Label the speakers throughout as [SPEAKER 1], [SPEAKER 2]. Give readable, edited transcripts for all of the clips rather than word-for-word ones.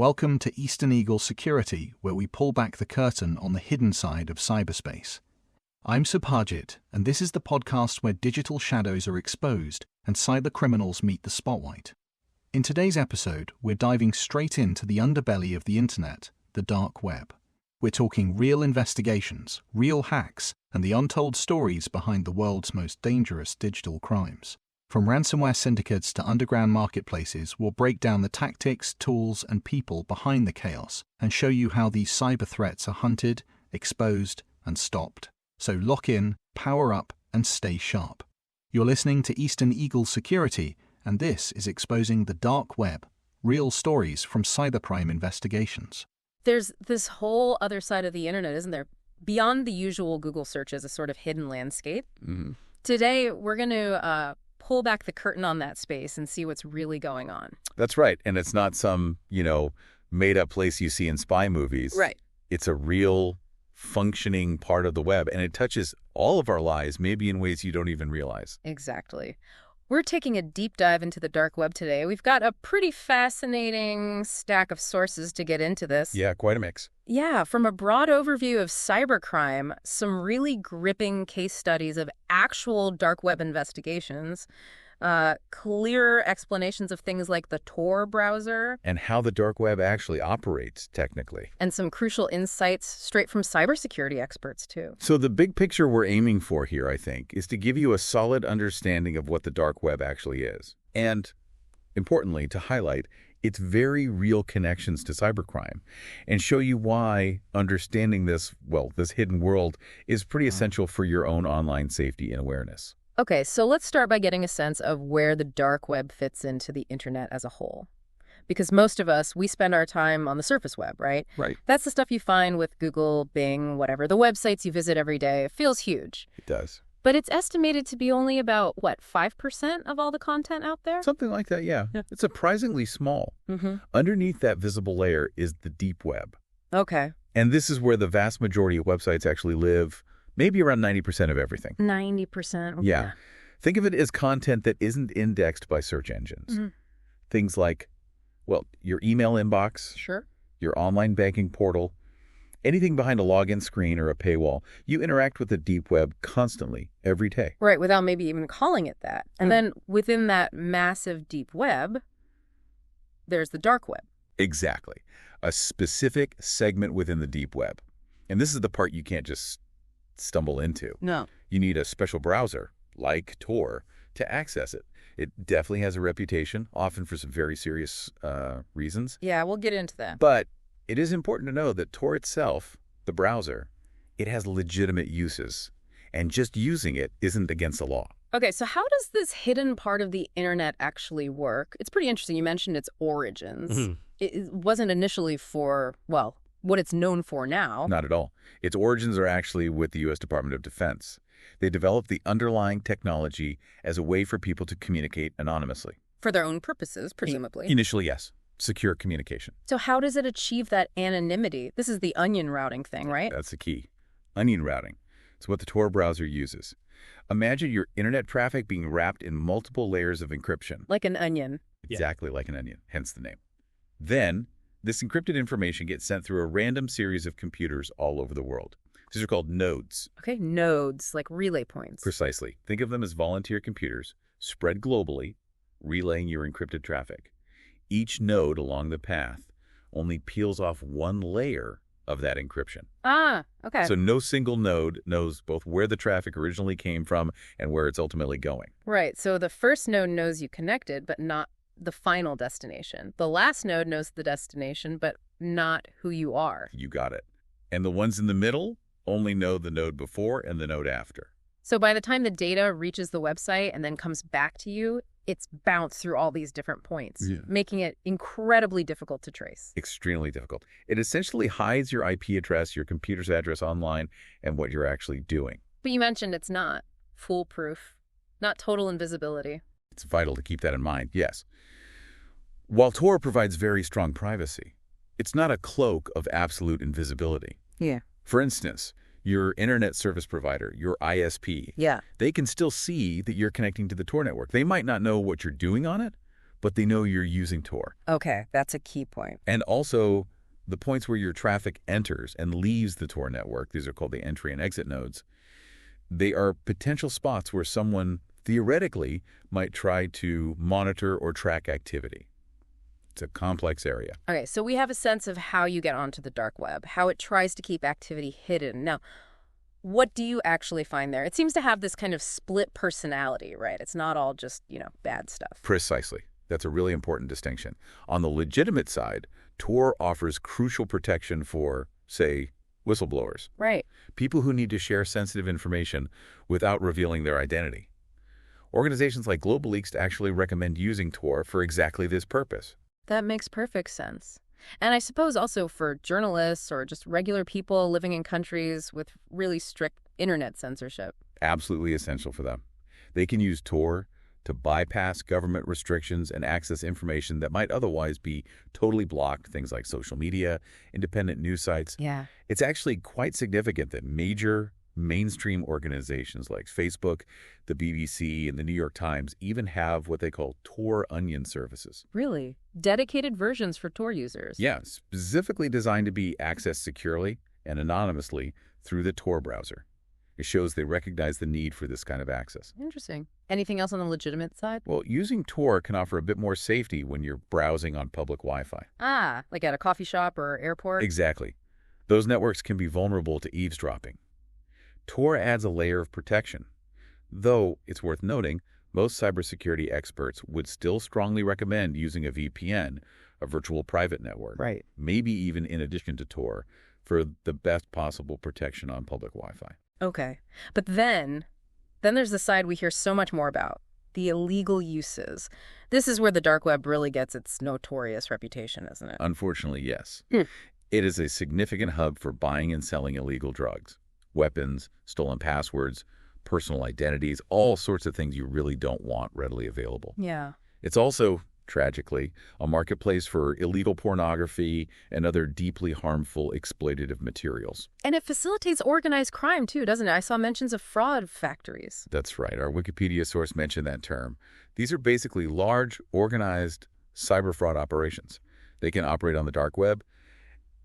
[SPEAKER 1] Welcome to Eastern Eagle Security, where we pull back the curtain on the hidden side of cyberspace. I'm Subhajit, and this is the podcast where digital shadows are exposed and cybercriminals meet the spotlight. In today's episode, we're diving straight into the underbelly of the internet, the dark web. We're talking real investigations, real hacks, and the untold stories behind the world's most dangerous digital crimes. From ransomware syndicates to underground marketplaces, we'll break down the tactics, tools, and people behind the chaos and show you how these cyber threats are hunted, exposed, and stopped. So lock in, power up, and stay sharp. You're listening to Eastern Eagle Security, and this is Exposing the Dark Web, real stories from cybercrime investigations.
[SPEAKER 2] There's this whole other side of the internet, isn't there? Beyond the usual Google searches, a sort of hidden landscape.
[SPEAKER 3] Mm-hmm.
[SPEAKER 2] Today, we're going to pull back the curtain on that space and see what's really going on.
[SPEAKER 3] That's right. And it's not some, made-up place you see in spy movies.
[SPEAKER 2] Right.
[SPEAKER 3] It's a real functioning part of the web, and it touches all of our lives, maybe in ways you don't even realize.
[SPEAKER 2] Exactly. We're taking a deep dive into the dark web today. We've got a pretty fascinating stack of sources to get into this.
[SPEAKER 3] Yeah, quite a mix.
[SPEAKER 2] Yeah, from a broad overview of cybercrime, some really gripping case studies of actual dark web investigations, clear explanations of things like the Tor browser.
[SPEAKER 3] And how the dark web actually operates, technically.
[SPEAKER 2] And some crucial insights straight from cybersecurity experts, too.
[SPEAKER 3] So the big picture we're aiming for here, I think, is to give you a solid understanding of what the dark web actually is. And, importantly, to highlight its very real connections to cybercrime, and show you why understanding this hidden world is pretty essential for your own online safety and awareness.
[SPEAKER 2] Okay, so let's start by getting a sense of where the dark web fits into the internet as a whole. Because most of us, we spend our time on the surface web, right?
[SPEAKER 3] Right.
[SPEAKER 2] That's the stuff you find with Google, Bing, whatever, the websites you visit every day. It feels huge.
[SPEAKER 3] It does.
[SPEAKER 2] But it's estimated to be only about, 5% of all the content out there?
[SPEAKER 3] Something like that, yeah. It's surprisingly small.
[SPEAKER 2] Mm-hmm.
[SPEAKER 3] Underneath that visible layer is the deep web.
[SPEAKER 2] Okay.
[SPEAKER 3] And this is where the vast majority of websites actually live, maybe around 90% of everything.
[SPEAKER 2] 90%? Okay.
[SPEAKER 3] Yeah. Think of it as content that isn't indexed by search engines.
[SPEAKER 2] Mm-hmm.
[SPEAKER 3] Things like, your email inbox,
[SPEAKER 2] Sure.
[SPEAKER 3] your online banking portal, anything behind a login screen or a paywall. You interact with the deep web constantly, every day.
[SPEAKER 2] Right, without maybe even calling it that. And then within that massive deep web, there's the dark web.
[SPEAKER 3] Exactly. A specific segment within the deep web. And this is the part you can't just stumble into.
[SPEAKER 2] No.
[SPEAKER 3] You need a special browser, like Tor, to access it. It definitely has a reputation, often for some very serious reasons.
[SPEAKER 2] Yeah, we'll get into that.
[SPEAKER 3] But it is important to know that Tor itself, the browser, it has legitimate uses. And just using it isn't against the law.
[SPEAKER 2] Okay, so how does this hidden part of the internet actually work? It's pretty interesting. You mentioned its origins.
[SPEAKER 3] Mm-hmm.
[SPEAKER 2] It wasn't initially for, what it's known for now.
[SPEAKER 3] Not at all. Its origins are actually with the U.S. Department of Defense. They developed the underlying technology as a way for people to communicate anonymously.
[SPEAKER 2] For their own purposes, presumably.
[SPEAKER 3] Initially, yes. Secure communication.
[SPEAKER 2] So how does it achieve that anonymity? This is the onion routing thing, right?
[SPEAKER 3] That's the key. Onion routing. It's what the Tor browser uses. Imagine your internet traffic being wrapped in multiple layers of encryption.
[SPEAKER 2] Like an onion.
[SPEAKER 3] Exactly like an onion, hence the name. Then, this encrypted information gets sent through a random series of computers all over the world. These are called nodes.
[SPEAKER 2] Okay, nodes, like relay points.
[SPEAKER 3] Precisely. Think of them as volunteer computers, spread globally, relaying your encrypted traffic. Each node along the path only peels off one layer of that encryption.
[SPEAKER 2] Ah, okay.
[SPEAKER 3] So no single node knows both where the traffic originally came from and where it's ultimately going.
[SPEAKER 2] Right, so the first node knows you connected, but not the final destination. The last node knows the destination, but not who you are.
[SPEAKER 3] You got it. And the ones in the middle only know the node before and the node after.
[SPEAKER 2] So by the time the data reaches the website and then comes back to you, it's bounced through all these different points, making it incredibly difficult to trace.
[SPEAKER 3] Extremely difficult. It essentially hides your IP address, your computer's address online, and what you're actually doing.
[SPEAKER 2] But you mentioned it's not foolproof, not total invisibility.
[SPEAKER 3] It's vital to keep that in mind, yes. While Tor provides very strong privacy, it's not a cloak of absolute invisibility.
[SPEAKER 2] Yeah.
[SPEAKER 3] For instance, your internet service provider, your ISP,
[SPEAKER 2] Yeah.
[SPEAKER 3] they can still see that you're connecting to the Tor network. They might not know what you're doing on it, but they know you're using Tor.
[SPEAKER 2] Okay, that's a key point.
[SPEAKER 3] And also, the points where your traffic enters and leaves the Tor network, these are called the entry and exit nodes, they are potential spots where someone theoretically might try to monitor or track activity. It's a complex area.
[SPEAKER 2] Okay, so we have a sense of how you get onto the dark web, how it tries to keep activity hidden. Now, what do you actually find there? It seems to have this kind of split personality, right? It's not all just, bad stuff.
[SPEAKER 3] Precisely. That's a really important distinction. On the legitimate side, Tor offers crucial protection for, say, whistleblowers.
[SPEAKER 2] Right.
[SPEAKER 3] People who need to share sensitive information without revealing their identity. Organizations like GlobalLeaks actually recommend using Tor for exactly this purpose.
[SPEAKER 2] That makes perfect sense. And I suppose also for journalists or just regular people living in countries with really strict internet censorship.
[SPEAKER 3] Absolutely essential for them. They can use Tor to bypass government restrictions and access information that might otherwise be totally blocked, things like social media, independent news sites.
[SPEAKER 2] Yeah.
[SPEAKER 3] It's actually quite significant that major mainstream organizations like Facebook, the BBC, and the New York Times even have what they call Tor Onion services.
[SPEAKER 2] Really? Dedicated versions for Tor users?
[SPEAKER 3] Yeah, specifically designed to be accessed securely and anonymously through the Tor browser. It shows they recognize the need for this kind of access.
[SPEAKER 2] Interesting. Anything else on the legitimate side?
[SPEAKER 3] Well, using Tor can offer a bit more safety when you're browsing on public Wi-Fi.
[SPEAKER 2] Ah, like at a coffee shop or airport?
[SPEAKER 3] Exactly. Those networks can be vulnerable to eavesdropping. Tor adds a layer of protection. Though, it's worth noting, most cybersecurity experts would still strongly recommend using a VPN, a virtual private network.
[SPEAKER 2] Right.
[SPEAKER 3] Maybe even in addition to Tor, for the best possible protection on public Wi-Fi.
[SPEAKER 2] Okay. But then there's the side we hear so much more about, the illegal uses. This is where the dark web really gets its notorious reputation, isn't it?
[SPEAKER 3] Unfortunately, yes. It is a significant hub for buying and selling illegal drugs, weapons, stolen passwords, personal identities, all sorts of things you really don't want readily available.
[SPEAKER 2] Yeah.
[SPEAKER 3] It's also, tragically, a marketplace for illegal pornography and other deeply harmful exploitative materials.
[SPEAKER 2] And it facilitates organized crime, too, doesn't it? I saw mentions of fraud factories.
[SPEAKER 3] That's right. Our Wikipedia source mentioned that term. These are basically large, organized cyber fraud operations. They can operate on the dark web,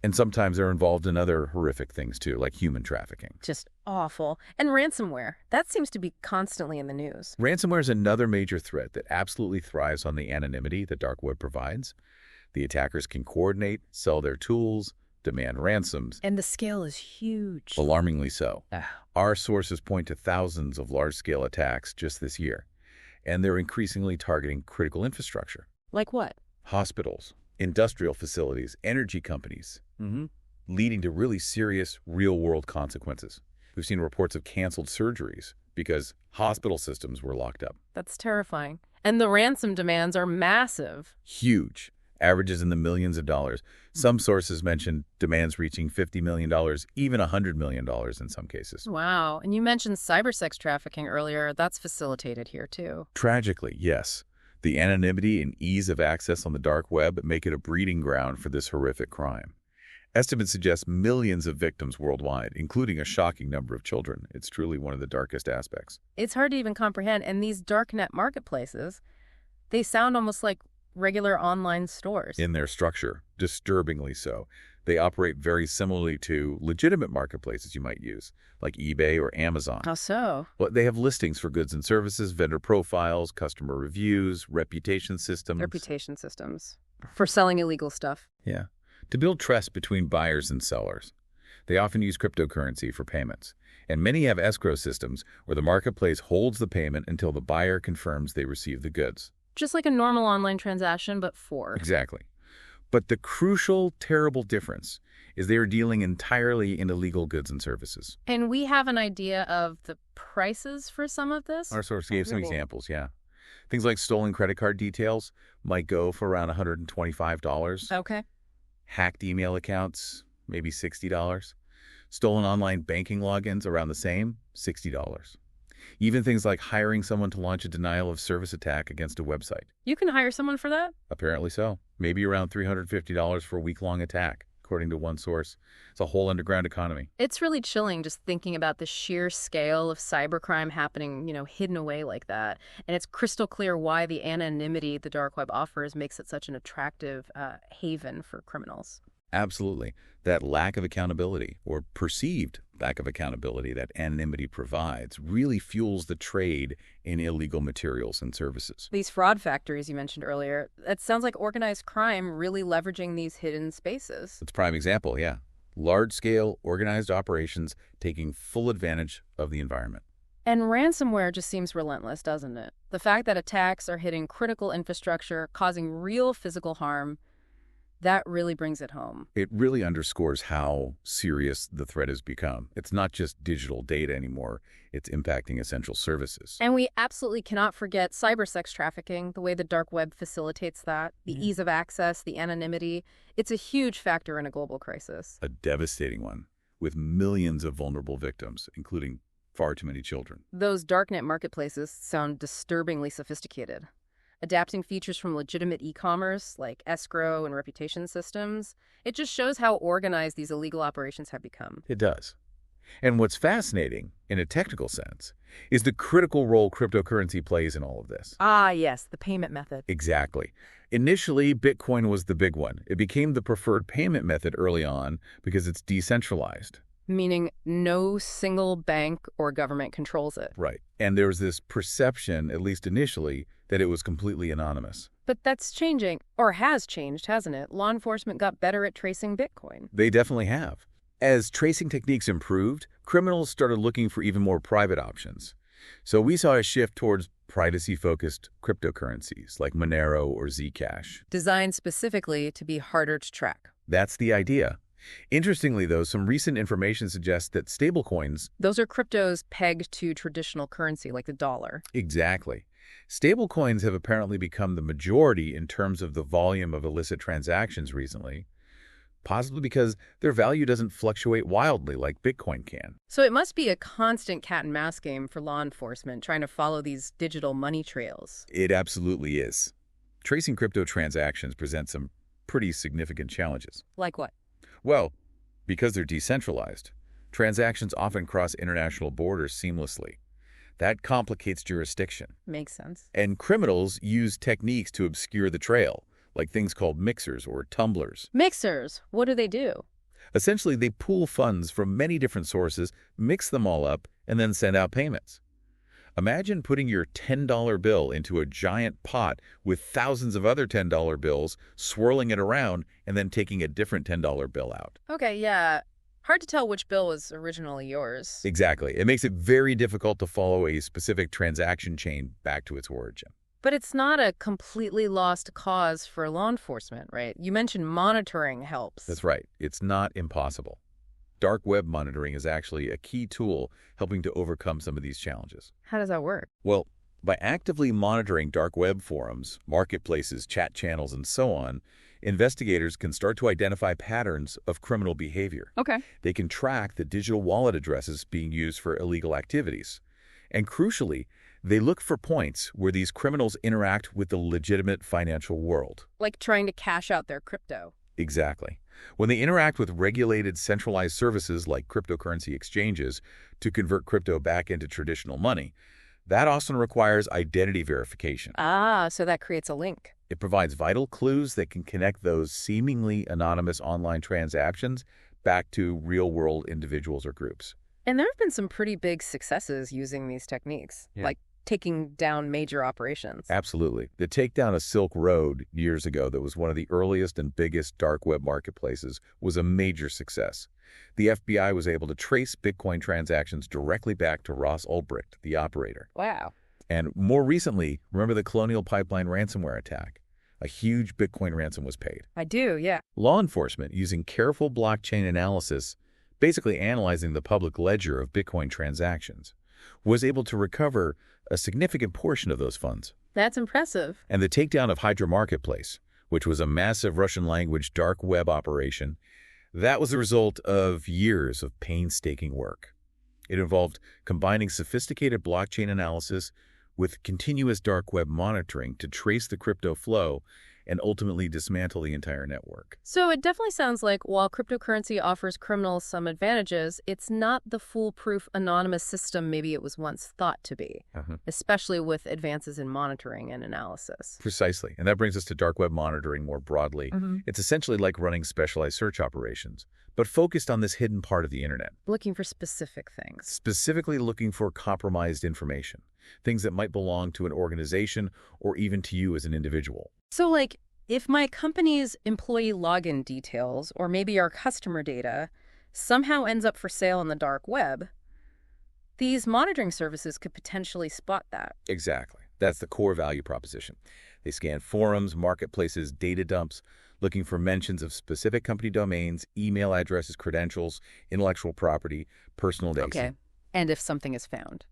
[SPEAKER 3] and sometimes they're involved in other horrific things, too, like human trafficking.
[SPEAKER 2] Just awful. And ransomware. That seems to be constantly in the news.
[SPEAKER 3] Ransomware is another major threat that absolutely thrives on the anonymity the dark web provides. The attackers can coordinate, sell their tools, demand ransoms.
[SPEAKER 2] And the scale is huge.
[SPEAKER 3] Alarmingly so. Our sources point to thousands of large-scale attacks just this year, and they're increasingly targeting critical infrastructure.
[SPEAKER 2] Like what?
[SPEAKER 3] Hospitals, industrial facilities, energy companies, leading to really serious real-world consequences. We've seen reports of canceled surgeries because hospital systems were locked up.
[SPEAKER 2] That's terrifying. And the ransom demands are massive.
[SPEAKER 3] Huge. Averages in the millions of dollars. Some sources mention demands reaching $50 million, even $100 million in some cases.
[SPEAKER 2] Wow. And you mentioned cybersex trafficking earlier. That's facilitated here, too.
[SPEAKER 3] Tragically, yes. The anonymity and ease of access on the dark web make it a breeding ground for this horrific crime. Estimates suggest millions of victims worldwide, including a shocking number of children. It's truly one of the darkest aspects.
[SPEAKER 2] It's hard to even comprehend. And these darknet marketplaces, they sound almost like regular online stores.
[SPEAKER 3] In their structure, disturbingly so. They operate very similarly to legitimate marketplaces you might use, like eBay or Amazon.
[SPEAKER 2] How so?
[SPEAKER 3] Well, they have listings for goods and services, vendor profiles, customer reviews, reputation systems.
[SPEAKER 2] Reputation systems. For selling illegal stuff.
[SPEAKER 3] Yeah. To build trust between buyers and sellers. They often use cryptocurrency for payments. And many have escrow systems where the marketplace holds the payment until the buyer confirms they received the goods.
[SPEAKER 2] Just like a normal online transaction, but for.
[SPEAKER 3] Exactly. But the crucial, terrible difference is they are dealing entirely in illegal goods and services.
[SPEAKER 2] And we have an idea of the prices for some of this?
[SPEAKER 3] Our source gave some examples, yeah. Things like stolen credit card details might go for around $125.
[SPEAKER 2] Okay.
[SPEAKER 3] Hacked email accounts, maybe $60. Stolen online banking logins, around the same, $60. Even things like hiring someone to launch a denial of service attack against a website.
[SPEAKER 2] You can hire someone for that?
[SPEAKER 3] Apparently so. Maybe around $350 for a week-long attack. according to one source. It's a whole underground economy.
[SPEAKER 2] It's really chilling just thinking about the sheer scale of cybercrime happening, hidden away like that. And it's crystal clear why the anonymity the dark web offers makes it such an attractive haven for criminals.
[SPEAKER 3] Absolutely. That lack of accountability, or perceived lack of accountability that anonymity provides, really fuels the trade in illegal materials and services.
[SPEAKER 2] These fraud factories you mentioned earlier, that sounds like organized crime really leveraging these hidden spaces.
[SPEAKER 3] It's a prime example, yeah. Large-scale, organized operations taking full advantage of the environment.
[SPEAKER 2] And ransomware just seems relentless, doesn't it? The fact that attacks are hitting critical infrastructure, causing real physical harm, that really brings it home.
[SPEAKER 3] It really underscores how serious the threat has become. It's not just digital data anymore. It's impacting essential services.
[SPEAKER 2] And we absolutely cannot forget cybersex trafficking, the way the dark web facilitates that, the ease of access, the anonymity. It's a huge factor in a global crisis.
[SPEAKER 3] A devastating one, with millions of vulnerable victims, including far too many children.
[SPEAKER 2] Those darknet marketplaces sound disturbingly sophisticated. Adapting features from legitimate e-commerce like escrow and reputation systems. It just shows how organized these illegal operations have become.
[SPEAKER 3] It does. And what's fascinating, in a technical sense, is the critical role cryptocurrency plays in all of this.
[SPEAKER 2] Ah, yes, the payment method.
[SPEAKER 3] Exactly. Initially, Bitcoin was the big one. It became the preferred payment method early on because it's decentralized.
[SPEAKER 2] Meaning no single bank or government controls it.
[SPEAKER 3] Right. And there was this perception, at least initially, that it was completely anonymous.
[SPEAKER 2] But that's changing, or has changed, hasn't it? Law enforcement got better at tracing Bitcoin.
[SPEAKER 3] They definitely have. As tracing techniques improved, criminals started looking for even more private options. So we saw a shift towards privacy-focused cryptocurrencies like Monero or Zcash.
[SPEAKER 2] Designed specifically to be harder to track.
[SPEAKER 3] That's the idea. Interestingly, though, some recent information suggests that stablecoins—
[SPEAKER 2] Those are cryptos pegged to traditional currency, like the dollar.
[SPEAKER 3] Exactly. Stablecoins have apparently become the majority in terms of the volume of illicit transactions recently, possibly because their value doesn't fluctuate wildly like Bitcoin can.
[SPEAKER 2] So it must be a constant cat and mouse game for law enforcement trying to follow these digital money trails.
[SPEAKER 3] It absolutely is. Tracing crypto transactions presents some pretty significant challenges.
[SPEAKER 2] Like what?
[SPEAKER 3] Well, because they're decentralized, transactions often cross international borders seamlessly. That complicates jurisdiction.
[SPEAKER 2] Makes sense.
[SPEAKER 3] And criminals use techniques to obscure the trail, like things called mixers or tumblers.
[SPEAKER 2] Mixers, what do they do?
[SPEAKER 3] Essentially, they pool funds from many different sources, mix them all up, and then send out payments. Imagine putting your $10 bill into a giant pot with thousands of other $10 bills, swirling it around, and then taking a different $10 bill out.
[SPEAKER 2] Okay, yeah. Hard to tell which bill was originally yours.
[SPEAKER 3] Exactly. It makes it very difficult to follow a specific transaction chain back to its origin.
[SPEAKER 2] But it's not a completely lost cause for law enforcement, right? You mentioned monitoring helps.
[SPEAKER 3] That's right. It's not impossible. Dark web monitoring is actually a key tool helping to overcome some of these challenges.
[SPEAKER 2] How does that work?
[SPEAKER 3] Well, by actively monitoring dark web forums, marketplaces, chat channels, and so on, investigators can start to identify patterns of criminal behavior.
[SPEAKER 2] Okay.
[SPEAKER 3] They can track the digital wallet addresses being used for illegal activities. And crucially, they look for points where these criminals interact with the legitimate financial world.
[SPEAKER 2] Like trying to cash out their crypto.
[SPEAKER 3] Exactly. When they interact with regulated centralized services like cryptocurrency exchanges to convert crypto back into traditional money, that often requires identity verification.
[SPEAKER 2] Ah, so that creates a link.
[SPEAKER 3] It provides vital clues that can connect those seemingly anonymous online transactions back to real-world individuals or groups.
[SPEAKER 2] And there have been some pretty big successes using these techniques, like taking down major operations.
[SPEAKER 3] Absolutely. The takedown of Silk Road years ago, that was one of the earliest and biggest dark web marketplaces, was a major success. The FBI was able to trace Bitcoin transactions directly back to Ross Ulbricht, the operator.
[SPEAKER 2] Wow.
[SPEAKER 3] And more recently, remember the Colonial Pipeline ransomware attack? A huge Bitcoin ransom was paid.
[SPEAKER 2] I do, yeah.
[SPEAKER 3] Law enforcement, using careful blockchain analysis, basically analyzing the public ledger of Bitcoin transactions, was able to recover a significant portion of those funds.
[SPEAKER 2] That's impressive.
[SPEAKER 3] And the takedown of Hydra Marketplace, which was a massive Russian-language dark web operation, that was the result of years of painstaking work. It involved combining sophisticated blockchain analysis with continuous dark web monitoring to trace the crypto flow and ultimately dismantle the entire network.
[SPEAKER 2] So it definitely sounds like while cryptocurrency offers criminals some advantages, it's not the foolproof anonymous system maybe it was once thought to be, especially with advances in monitoring and analysis.
[SPEAKER 3] Precisely. And that brings us to dark web monitoring more broadly. It's essentially like running specialized search operations, but focused on this hidden part of the internet.
[SPEAKER 2] Looking for specific things.
[SPEAKER 3] Specifically looking for compromised information, things that might belong to an organization or even to you as an individual.
[SPEAKER 2] So like, if my company's employee login details, or maybe our customer data, somehow ends up for sale on the dark web, these monitoring services could potentially spot that.
[SPEAKER 3] Exactly. That's the core value proposition. They scan forums, marketplaces, data dumps, looking for mentions of specific company domains, email addresses, credentials, intellectual property, personal data.
[SPEAKER 2] Okay. And if something is found?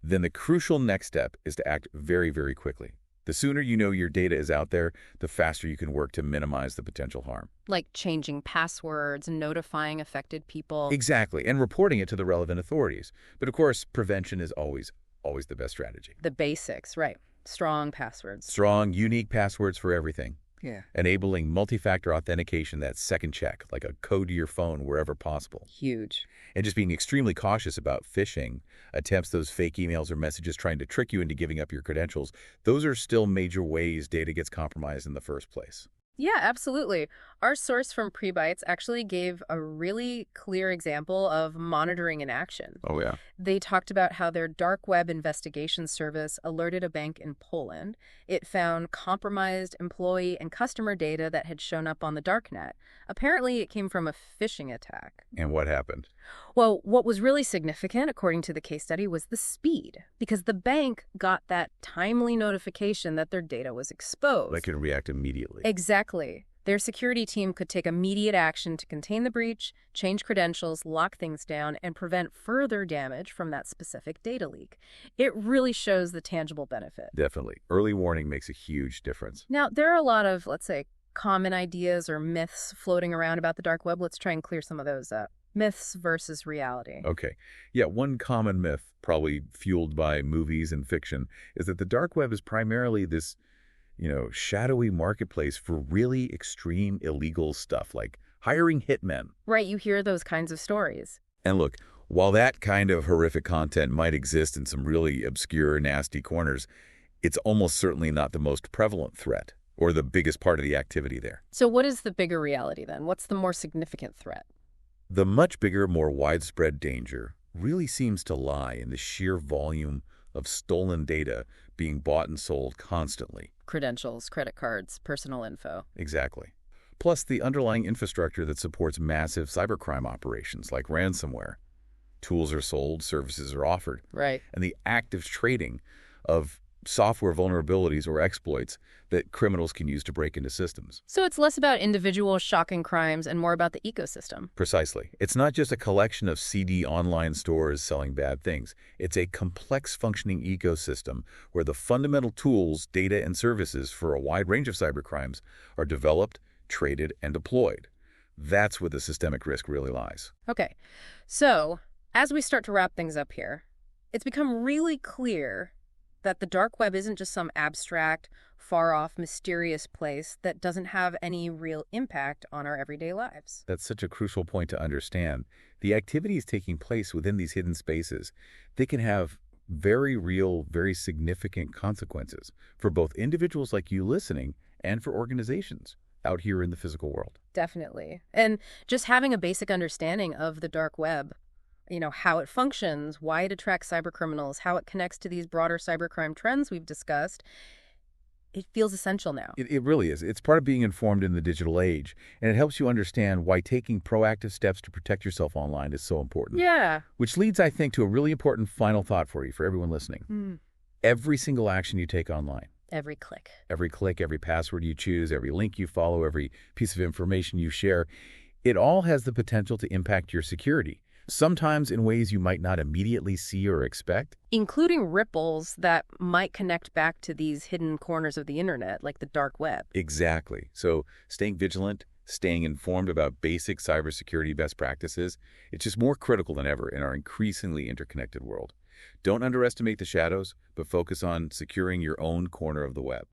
[SPEAKER 3] Then the crucial next step is to act very, very quickly. The sooner you know your data is out there, the faster you can work to minimize the potential harm.
[SPEAKER 2] Like changing passwords, notifying affected people.
[SPEAKER 3] Exactly, and reporting it to the relevant authorities. But of course, prevention is always the best strategy.
[SPEAKER 2] The basics, right. Strong passwords.
[SPEAKER 3] Strong, unique passwords for everything.
[SPEAKER 2] Yeah.
[SPEAKER 3] Enabling multi-factor authentication, that second check, like a code to your phone wherever possible.
[SPEAKER 2] Huge.
[SPEAKER 3] And just being extremely cautious about phishing attempts, those fake emails or messages trying to trick you into giving up your credentials. Those are still major ways data gets compromised in the first place.
[SPEAKER 2] Yeah, absolutely. Our source from Prebytes actually gave a really clear example of monitoring in action.
[SPEAKER 3] Oh, yeah.
[SPEAKER 2] They talked about how their dark web investigation service alerted a bank in Poland. It found compromised employee and customer data that had shown up on the darknet. Apparently, it came from a phishing attack.
[SPEAKER 3] And what happened?
[SPEAKER 2] Well, what was really significant, according to the case study, was the speed, because the bank got that timely notification that their data was exposed.
[SPEAKER 3] They could react immediately.
[SPEAKER 2] Exactly. Their security team could take immediate action to contain the breach, change credentials, lock things down, and prevent further damage from that specific data leak. It really shows the tangible benefit.
[SPEAKER 3] Definitely. Early warning makes a huge difference.
[SPEAKER 2] Now, there are a lot of, let's say, common ideas or myths floating around about the dark web. Let's try and clear some of those up. Myths versus reality.
[SPEAKER 3] Okay. Yeah, one common myth, probably fueled by movies and fiction, is that the dark web is primarily this shadowy marketplace for really extreme illegal stuff, like hiring hitmen.
[SPEAKER 2] Right, you hear those kinds of stories.
[SPEAKER 3] And look, while that kind of horrific content might exist in some really obscure, nasty corners, it's almost certainly not the most prevalent threat or the biggest part of the activity there.
[SPEAKER 2] So what is the bigger reality then? What's the more significant threat?
[SPEAKER 3] The much bigger, more widespread danger really seems to lie in the sheer volume of stolen data being bought and sold constantly.
[SPEAKER 2] Credentials, credit cards, personal info.
[SPEAKER 3] Exactly. Plus the underlying infrastructure that supports massive cybercrime operations like ransomware. Tools are sold, services are offered.
[SPEAKER 2] Right.
[SPEAKER 3] And the active trading of software vulnerabilities or exploits that criminals can use to break into systems.
[SPEAKER 2] So it's less about individual shocking crimes and more about the ecosystem.
[SPEAKER 3] Precisely. It's not just a collection of seedy online stores selling bad things. It's a complex functioning ecosystem where the fundamental tools, data, and services for a wide range of cybercrimes are developed, traded, and deployed. That's where the systemic risk really lies.
[SPEAKER 2] Okay. So as we start to wrap things up here, it's become really clear that the dark web isn't just some abstract, far-off, mysterious place that doesn't have any real impact on our everyday lives.
[SPEAKER 3] That's such a crucial point to understand. The activities taking place within these hidden spaces, they can have very real, very significant consequences for both individuals like you listening and for organizations out here in the physical world.
[SPEAKER 2] Definitely. And just having a basic understanding of the dark web, how it functions, why it attracts cybercriminals, how it connects to these broader cybercrime trends we've discussed, it feels essential now.
[SPEAKER 3] It really is. It's part of being informed in the digital age, and it helps you understand why taking proactive steps to protect yourself online is so important.
[SPEAKER 2] Yeah.
[SPEAKER 3] Which leads, I think, to a really important final thought for you, for everyone listening. Every single action you take online,
[SPEAKER 2] every click,
[SPEAKER 3] every password you choose, every link you follow, every piece of information you share, it all has the potential to impact your security. Sometimes in ways you might not immediately see or expect.
[SPEAKER 2] Including ripples that might connect back to these hidden corners of the internet, like the dark web.
[SPEAKER 3] Exactly. So staying vigilant, staying informed about basic cybersecurity best practices, it's just more critical than ever in our increasingly interconnected world. Don't underestimate the shadows, but focus on securing your own corner of the web.